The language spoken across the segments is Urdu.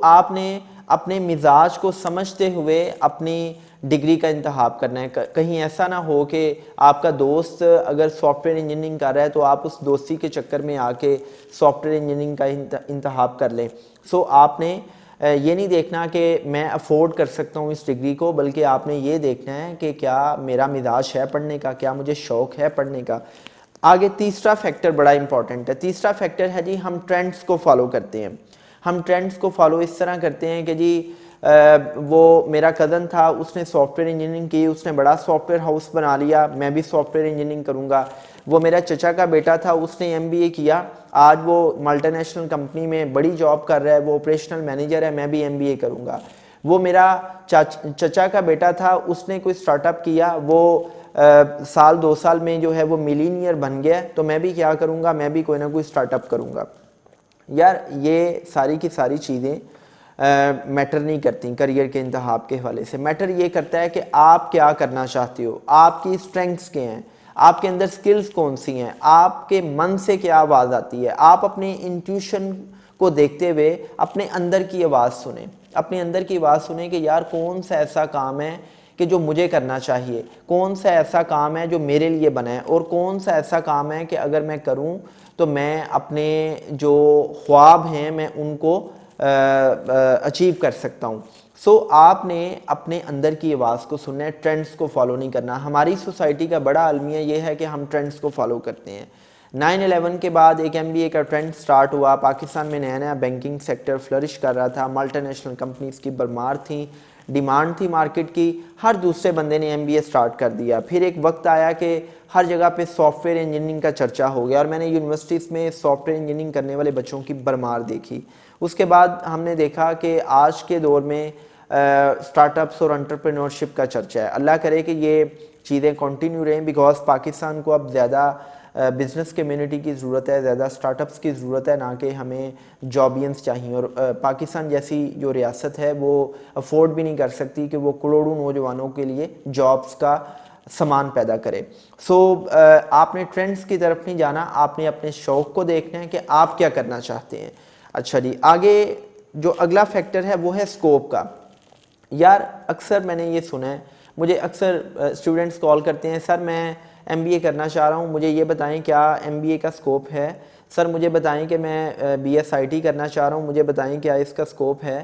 آپ نے اپنے مزاج کو سمجھتے ہوئے اپنی ڈگری کا انتخاب کرنا ہے. کہیں ایسا نہ ہو کہ آپ کا دوست اگر سافٹ ویئر انجینئرنگ کر رہا ہے تو آپ اس دوستی کے چکر میں آ کے سافٹ ویئر انجینئرنگ کا انتخاب کر لیں. آپ نے یہ نہیں دیکھنا کہ میں افورڈ کر سکتا ہوں اس ڈگری کو، بلکہ آپ نے یہ دیکھنا ہے کہ کیا میرا مزاج ہے پڑھنے کا، کیا مجھے شوق ہے پڑھنے کا. آگے تیسرا فیکٹر بڑا امپورٹنٹ ہے. تیسرا فیکٹر ہے جی ہم ٹرینڈز کو فالو کرتے ہیں. ہم ٹرینڈز کو فالو اس طرح کرتے ہیں کہ جی وہ میرا کزن تھا، اس نے سافٹ ویئر انجینئرنگ کی، اس نے بڑا سافٹ ویئر ہاؤس بنا لیا، میں بھی سافٹ ویئر انجینئرنگ کروں گا. وہ میرا چچا کا بیٹا تھا، اس نے MBA کیا، آج وہ ملٹی نیشنل کمپنی میں بڑی جاب کر رہا ہے، وہ آپریشنل مینیجر ہے، میں بھی MBA کروں گا. وہ میرا چچا کا بیٹا تھا، اس نے کوئی سٹارٹ اپ کیا، وہ سال 2 سال میں جو ہے وہ ملینئر بن گیا، تو میں بھی کیا کروں گا، میں بھی کوئی نہ کوئی سٹارٹ اپ کروں گا. یار یہ ساری کی ساری چیزیں میٹر نہیں کرتی کریئر کے انتخاب کے حوالے سے. میٹر یہ کرتا ہے کہ آپ کیا کرنا چاہتے ہو، آپ کی اسٹرینگس کیا ہیں، آپ کے اندر سکلز کون سی ہیں، آپ کے من سے کیا آواز آتی ہے. آپ اپنے انٹیوشن کو دیکھتے ہوئے اپنے اندر کی آواز سنیں، اپنے اندر کی آواز سنیں کہ یار کون سا ایسا کام ہے کہ جو مجھے کرنا چاہیے، کون سا ایسا کام ہے جو میرے لیے بنا ہے، اور کون سا ایسا کام ہے کہ اگر میں کروں تو میں اپنے جو خواب ہیں میں ان کو اچیو کر سکتا ہوں. آپ نے اپنے اندر کی آواز کو سننا ہے، ٹرینڈز کو فالو نہیں کرنا. ہماری سوسائٹی کا بڑا المیہ یہ ہے کہ ہم ٹرینڈز کو فالو کرتے ہیں. 9/11 کے بعد ایک MBA کا ٹرینڈ سٹارٹ ہوا. پاکستان میں نیا نیا بینکنگ سیکٹر فلرش کر رہا تھا، ملٹی نیشنل کمپنیز کی بھرمار تھیں، ڈیمانڈ تھی مارکیٹ کی، ہر دوسرے بندے نے MBA سٹارٹ کر دیا. پھر ایک وقت آیا کہ ہر جگہ پہ سافٹ ویئر انجینئرنگ کا چرچا ہو گیا، اور میں نے یونیورسٹیز میں سافٹ ویئر انجینئرنگ کرنے والے بچوں کی بھرمار دیکھی. اس کے بعد ہم نے دیکھا کہ آج کے دور میں سٹارٹ اپس اور انٹرپرینورشپ کا چرچا ہے. اللہ کرے کہ یہ چیزیں کنٹینیو رہیں، بیکاز پاکستان کو اب زیادہ بزنس کمیونٹی کی ضرورت ہے، زیادہ سٹارٹ اپس کی ضرورت ہے، نہ کہ ہمیں جابینس چاہیے. اور پاکستان جیسی جو ریاست ہے وہ افورڈ بھی نہیں کر سکتی کہ وہ کروڑوں نوجوانوں کے لیے جابس کا سامان پیدا کرے. آپ نے ٹرینڈز کی طرف نہیں جانا، آپ نے اپنے شوق کو دیکھنا ہے کہ آپ کیا کرنا چاہتے ہیں. اچھا جی، آگے جو اگلا فیکٹر ہے وہ ہے سکوپ کا. یار اکثر میں نے یہ سنا ہے، مجھے اکثر اسٹوڈنٹس کال کرتے ہیں، سر میں MBA کرنا چاہ رہا ہوں، مجھے یہ بتائیں کیا MBA کا سکوپ ہے. سر مجھے بتائیں کہ میں BS IT کرنا چاہ رہا ہوں، مجھے بتائیں کیا اس کا سکوپ ہے.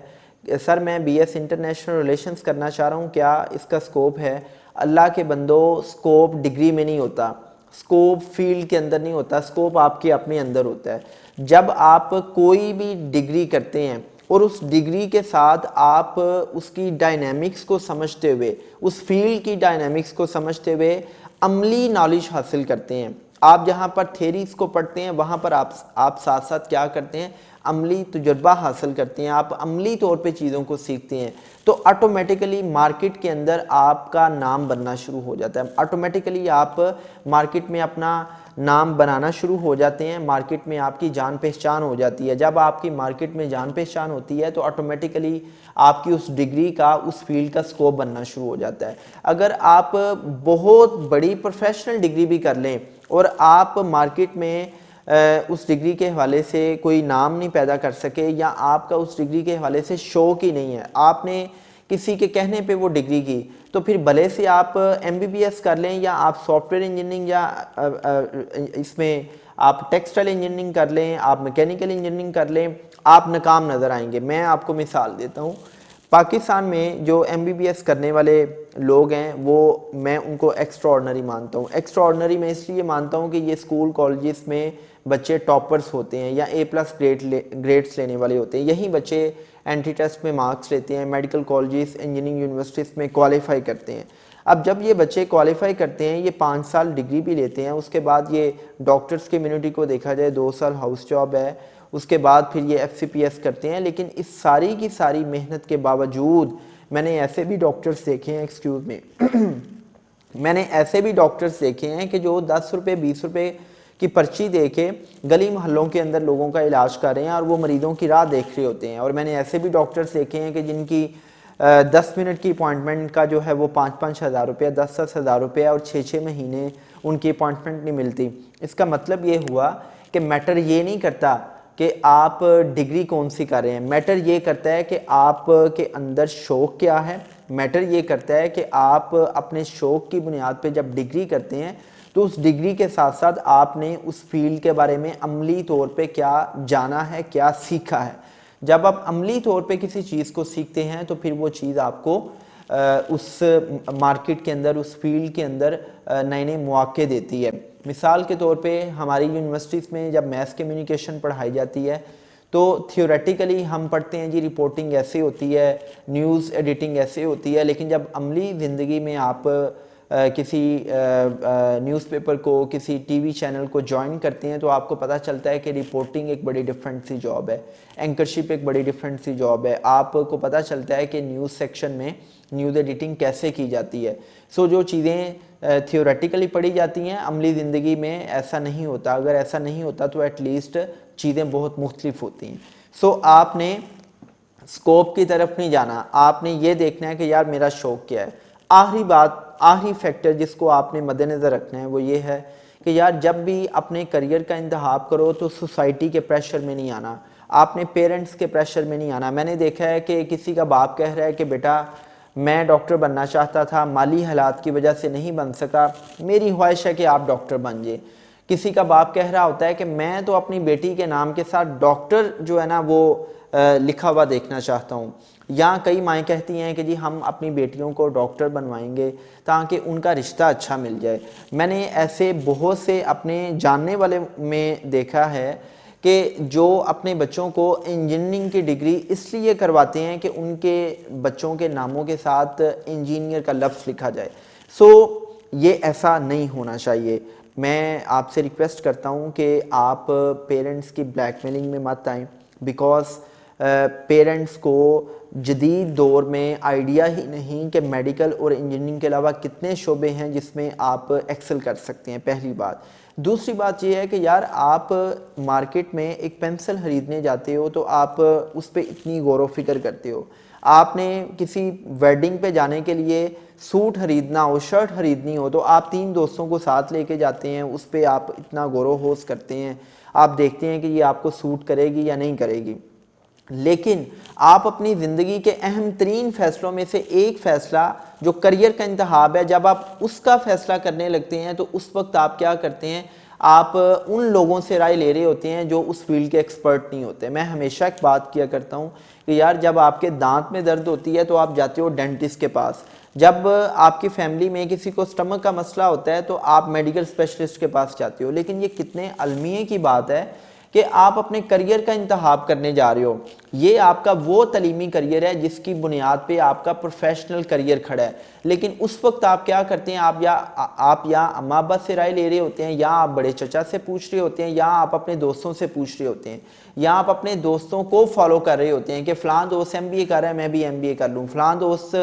سر میں BS انٹرنیشنل ریلیشنز کرنا چاہ رہا ہوں، کیا اس کا سکوپ ہے. اللہ کے بندو، سکوپ ڈگری میں نہیں ہوتا، سکوپ فیلڈ کے اندر نہیں ہوتا، سکوپ آپ کے اپنے اندر ہوتا ہے. جب آپ کوئی بھی ڈگری کرتے ہیں اور اس ڈگری کے ساتھ آپ اس کی ڈائنامکس کو سمجھتے ہوئے، اس فیلڈ کی ڈائنامکس کو سمجھتے ہوئے عملی نالج حاصل کرتے ہیں. آپ جہاں پر تھیریز کو پڑھتے ہیں وہاں پر آپ ساتھ ساتھ کیا کرتے ہیں، عملی تجربہ حاصل کرتے ہیں، آپ عملی طور پہ چیزوں کو سیکھتے ہیں، تو آٹومیٹیکلی مارکیٹ کے اندر آپ کا نام بننا شروع ہو جاتا ہے. آٹومیٹیکلی آپ مارکیٹ میں اپنا نام بنانا شروع ہو جاتے ہیں، مارکیٹ میں آپ کی جان پہچان ہو جاتی ہے. جب آپ کی مارکیٹ میں جان پہچان ہوتی ہے تو آٹومیٹیکلی آپ کی اس ڈگری کا، اس فیلڈ کا سکوپ بننا شروع ہو جاتا ہے. اگر آپ بہت بڑی پروفیشنل ڈگری بھی کر لیں اور آپ مارکیٹ میں اس ڈگری کے حوالے سے کوئی نام نہیں پیدا کر سکے، یا آپ کا اس ڈگری کے حوالے سے شوق ہی نہیں ہے، آپ نے کسی کے کہنے پہ وہ ڈگری کی، تو پھر بھلے سے آپ MBBS کر لیں، یا آپ سافٹ ویئر انجینئرنگ، یا اس میں آپ ٹیکسٹائل انجینئرنگ کر لیں، آپ میکینیکل انجینئرنگ کر لیں، آپ ناکام نظر آئیں گے. میں آپ کو مثال دیتا ہوں. پاکستان میں جو MBBS کرنے والے لوگ ہیں وہ میں ان کو ایکسٹرا آرڈنری مانتا ہوں. ایکسٹرا آرڈنری میں اس لیے مانتا ہوں کہ یہ اسکول کالجز میں بچے ٹاپرز ہوتے ہیں یا A+ گریڈس لینے والے ہوتے ہیں. یہی بچے اینٹری ٹیسٹ میں مارکس لیتے ہیں، میڈیکل کالجز، انجینئرنگ یونیورسٹیز میں کوالیفائی کرتے ہیں. اب جب یہ بچے کوالیفائی کرتے ہیں، یہ 5 سال ڈگری بھی لیتے ہیں، اس کے بعد یہ ڈاکٹرز کمیونٹی کو دیکھا جائے 2 سال ہاؤس جاب ہے، اس کے بعد پھر یہ FCPS کرتے ہیں. لیکن اس ساری کی ساری محنت کے باوجود میں نے ایسے بھی ڈاکٹرز دیکھے ہیں، میں نے ایسے بھی ڈاکٹرز دیکھے ہیں کہ جو 10 روپے 20 روپے کی پرچی دے کے گلی محلوں کے اندر لوگوں کا علاج کر رہے ہیں، اور وہ مریضوں کی راہ دیکھ رہے ہوتے ہیں. اور میں نے ایسے بھی ڈاکٹرز دیکھے ہیں کہ جن کی 10 منٹ کی اپوائنٹمنٹ کا جو ہے وہ 5-5 ہزار روپیہ، 10-10 ہزار روپیہ، اور 6-6 مہینے ان کی اپوائنٹمنٹ نہیں ملتی. اس کا مطلب یہ ہوا کہ میٹر یہ نہیں کرتا کہ آپ ڈگری کون سی کر رہے ہیں، میٹر یہ کرتا ہے کہ آپ کے اندر شوق کیا ہے، میٹر یہ کرتا ہے کہ آپ اپنے شوق کی بنیاد پہ جب ڈگری کرتے ہیں تو اس ڈگری کے ساتھ ساتھ آپ نے اس فیلڈ کے بارے میں عملی طور پہ کیا جانا ہے، کیا سیکھا ہے۔ جب آپ عملی طور پہ کسی چیز کو سیکھتے ہیں تو پھر وہ چیز آپ کو اس مارکیٹ کے اندر، اس فیلڈ کے اندر نئے نئے مواقع دیتی ہے۔ مثال کے طور پہ ہماری یونیورسٹیز میں جب میس کمیونیکیشن پڑھائی جاتی ہے تو تھیوریٹیکلی ہم پڑھتے ہیں جی رپورٹنگ ایسے ہوتی ہے، نیوز ایڈیٹنگ ایسے ہوتی ہے، لیکن جب عملی زندگی میں آپ کسی نیوز پیپر کو، کسی ٹی وی چینل کو جوائن کرتے ہیں تو آپ کو پتہ چلتا ہے کہ رپورٹنگ ایک بڑی ڈیفرنٹ سی جاب ہے، اینکرشپ ایک بڑی ڈیفرنٹ سی جاب ہے، آپ کو پتہ چلتا ہے کہ نیوز سیکشن میں نیوز ایڈیٹنگ کیسے کی جاتی ہے۔ سو جو چیزیں تھیوریٹیکلی پڑھی جاتی ہیں عملی زندگی میں ایسا نہیں ہوتا، اگر ایسا نہیں ہوتا تو ایٹ لیسٹ چیزیں بہت مختلف ہوتی ہیں۔ سو آپ نے سکوپ کی طرف نہیں جانا، آپ نے یہ دیکھنا ہے کہ یار میرا شوق کیا ہے۔ آخری بات، آخری فیکٹر جس کو آپ نے مد نظر رکھنا ہے وہ یہ ہے کہ یار جب بھی اپنے کریئر کا انتخاب کرو تو سوسائٹی کے پریشر میں نہیں آنا، آپ نے پیرنٹس کے پریشر میں نہیں آنا۔ میں نے دیکھا ہے کہ کسی کا باپ کہہ رہا ہے کہ بیٹا میں ڈاکٹر بننا چاہتا تھا، مالی حالات کی وجہ سے نہیں بن سکا، میری خواہش ہے کہ آپ ڈاکٹر بن جائیں۔ کسی کا باپ کہہ رہا ہوتا ہے کہ میں تو اپنی بیٹی کے نام کے ساتھ ڈاکٹر جو ہے نا وہ لکھا ہوا دیکھنا چاہتا ہوں۔ یا کئی مائیں کہتی ہیں کہ جی ہم اپنی بیٹیوں کو ڈاکٹر بنوائیں گے تاکہ ان کا رشتہ اچھا مل جائے۔ میں نے ایسے بہت سے اپنے جاننے والے میں دیکھا ہے کہ جو اپنے بچوں کو انجینئرنگ کی ڈگری اس لیے کرواتے ہیں کہ ان کے بچوں کے ناموں کے ساتھ انجینئر کا لفظ لکھا جائے۔ سو یہ ایسا نہیں ہونا چاہیے۔ میں آپ سے ریکویسٹ کرتا ہوں کہ آپ پیرنٹس کی بلیک میلنگ میں مت آئیں، بیکاز پیرنٹس کو جدید دور میں آئیڈیا ہی نہیں کہ میڈیکل اور انجینئرنگ کے علاوہ کتنے شعبے ہیں جس میں آپ ایکسل کر سکتے ہیں، پہلی بات۔ دوسری بات یہ ہے کہ یار آپ مارکیٹ میں ایک پینسل خریدنے جاتے ہو تو آپ اس پہ اتنی غور و فکر کرتے ہو، آپ نے کسی ویڈنگ پہ جانے کے لیے سوٹ خریدنا ہو، شرٹ خریدنی ہو تو آپ 3 دوستوں کو ساتھ لے کے جاتے ہیں، اس پہ آپ اتنا غور و خوض کرتے ہیں، آپ دیکھتے ہیں کہ یہ آپ کو سوٹ کرے گی یا نہیں کرے گی۔ لیکن آپ اپنی زندگی کے اہم ترین فیصلوں میں سے ایک فیصلہ جو کریئر کا انتخاب ہے، جب آپ اس کا فیصلہ کرنے لگتے ہیں تو اس وقت آپ کیا کرتے ہیں، آپ ان لوگوں سے رائے لے رہے ہوتے ہیں جو اس فیلڈ کے ایکسپرٹ نہیں ہوتے۔ میں ہمیشہ ایک بات کیا کرتا ہوں کہ یار جب آپ کے دانت میں درد ہوتی ہے تو آپ جاتے ہو ڈینٹسٹ کے پاس، جب آپ کی فیملی میں کسی کو اسٹمک کا مسئلہ ہوتا ہے تو آپ میڈیکل اسپیشلسٹ کے پاس جاتے ہو۔ لیکن یہ کتنے المیے کی بات ہے کہ آپ اپنے کریئر کا انتخاب کرنے جا رہے ہو، یہ آپ کا وہ تعلیمی کریئر ہے جس کی بنیاد پہ آپ کا پروفیشنل کریئر کھڑا ہے۔ لیکن اس وقت آپ کیا کرتے ہیں، آپ یا اماں ابا سے رائے لے رہے ہوتے ہیں، یا آپ بڑے چچا سے پوچھ رہے ہوتے ہیں، یا آپ اپنے دوستوں سے پوچھ رہے ہوتے ہیں، یا آپ اپنے دوستوں کو فالو کر رہے ہوتے ہیں کہ فلاں دوست MBA کر رہا ہے میں بھی MBA کر لوں، فلاں دوست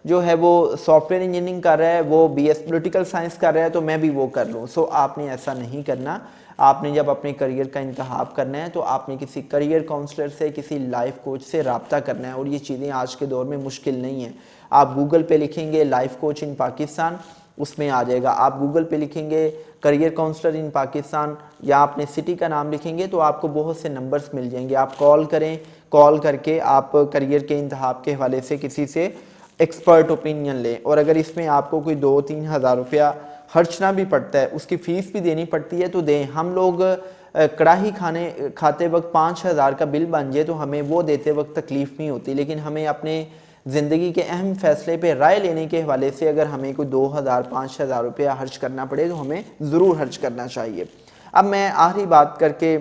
جو ہے وہ سافٹ ویئر انجینئرنگ کر رہا ہے، وہ BS پولیٹیکل سائنس کر رہا ہے تو میں بھی وہ کر لوں۔ سو آپ نے ایسا نہیں کرنا۔ آپ نے جب اپنے کریئر کا انتخاب کرنا ہے تو آپ نے کسی کریئر کاؤنسلر سے، کسی لائف کوچ سے رابطہ کرنا ہے، اور یہ چیزیں آج کے دور میں مشکل نہیں ہیں۔ آپ گوگل پہ لکھیں گے لائف کوچ ان پاکستان، اس میں آ جائے گا۔ آپ گوگل پہ لکھیں گے کریئر کاؤنسلر ان پاکستان، یا اپنے سٹی کا نام لکھیں گے تو آپ کو بہت سے نمبرز مل جائیں گے۔ آپ کال کریں، کال کر کے آپ کریئر کے انتخاب کے حوالے سے کسی سے ایکسپرٹ اوپینین لیں، اور اگر اس میں آپ کو کوئی 2-3 ہزار روپیہ خرچنا بھی پڑتا ہے، اس کی فیس بھی دینی پڑتی ہے تو دیں۔ ہم لوگ کڑاہی کھاتے وقت 5,000 کا بل بن جائے تو ہمیں وہ دیتے وقت تکلیف نہیں ہوتی، لیکن ہمیں اپنے زندگی کے اہم فیصلے پہ رائے لینے کے حوالے سے اگر ہمیں کوئی 2,000-5,000 روپیہ خرچ کرنا پڑے تو ہمیں ضرور خرچ کرنا چاہیے۔ اب میں آخری بات کر کے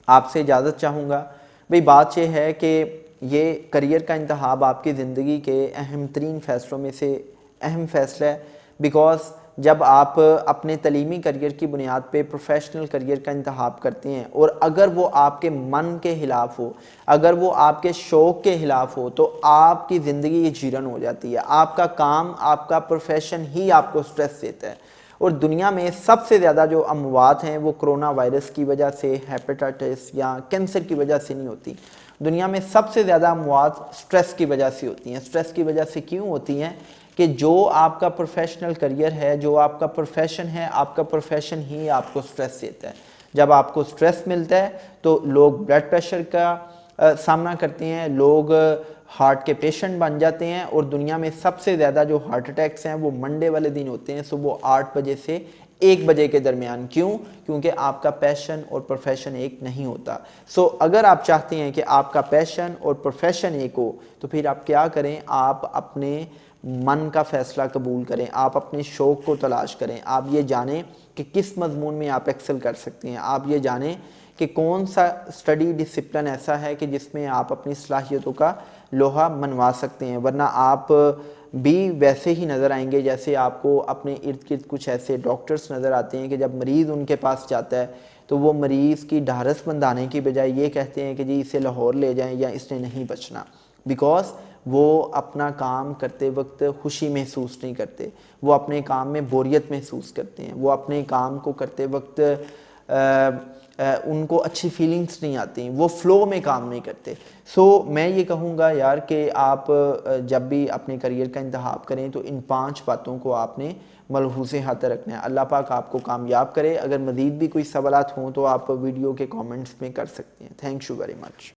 آپ سے اجازت چاہوں گا۔ بھئی بات یہ ہے کہ یہ کریئر کا انتخاب آپ کی زندگی کے اہم ترین فیصلوں میں سے اہم فیصلہ ہے، بیکاز جب آپ اپنے تعلیمی کریئر کی بنیاد پہ پروفیشنل کریئر کا انتخاب کرتے ہیں اور اگر وہ آپ کے من کے خلاف ہو، اگر وہ آپ کے شوق کے خلاف ہو تو آپ کی زندگی جیرن ہو جاتی ہے۔ آپ کا کام، آپ کا پروفیشن ہی آپ کو سٹریس دیتا ہے، اور دنیا میں سب سے زیادہ جو اموات ہیں وہ کرونا وائرس کی وجہ سے، ہیپیٹائٹس یا کینسر کی وجہ سے نہیں ہوتی۔ دنیا میں سب سے زیادہ اموات سٹریس کی وجہ سے ہوتی ہیں۔ سٹریس کی وجہ سے کیوں ہوتی ہیں؟ کہ جو آپ کا پروفیشنل کریئر ہے، جو آپ کا پروفیشن ہے، آپ کا پروفیشن ہی آپ کو سٹریس دیتا ہے۔ جب آپ کو سٹریس ملتا ہے تو لوگ بلڈ پریشر کا سامنا کرتے ہیں، لوگ ہارٹ کے پیشنٹ بن جاتے ہیں، اور دنیا میں سب سے زیادہ جو ہارٹ اٹیکس ہیں وہ منڈے والے دن ہوتے ہیں، صبح 8 بجے سے 1 بجے کے درمیان۔ کیوں؟ کیونکہ آپ کا پیشن اور پروفیشن ایک نہیں ہوتا۔ اگر آپ چاہتے ہیں کہ آپ کا پیشن اور پروفیشن ایک ہو تو پھر آپ کیا کریں؟ آپ اپنے من کا فیصلہ قبول کریں، آپ اپنے شوق کو تلاش کریں، آپ یہ جانیں کہ کس مضمون میں آپ ایکسل کر سکتے ہیں، آپ یہ جانیں کہ کون سا اسٹڈی ڈسپلن ایسا ہے کہ جس میں آپ اپنی صلاحیتوں کا لوہا منوا سکتے ہیں، ورنہ آپ بھی ویسے ہی نظر آئیں گے جیسے آپ کو اپنے ارد گرد کچھ ایسے ڈاکٹرز نظر آتے ہیں کہ جب مریض ان کے پاس جاتا ہے تو وہ مریض کی ڈھارس بندھانے کی بجائے یہ کہتے ہیں کہ جی اسے لاہور لے جائیں یا اس نے نہیں بچنا، بیکاز وہ اپنا کام کرتے وقت خوشی محسوس نہیں کرتے، وہ اپنے کام میں بوریت محسوس کرتے ہیں، وہ اپنے کام کو کرتے وقت ان کو اچھی فیلنگز نہیں آتی، وہ فلو میں کام نہیں کرتے۔ میں یہ کہوں گا یار کہ آپ جب بھی اپنے کریئر کا انتخاب کریں تو ان 5 باتوں کو آپ نے ملحوظ خاطر رکھنا ہے۔ اللہ پاک آپ کو کامیاب کرے۔ اگر مزید بھی کوئی سوالات ہوں تو آپ ویڈیو کے کامنٹس میں کر سکتے ہیں۔ Thank you very much.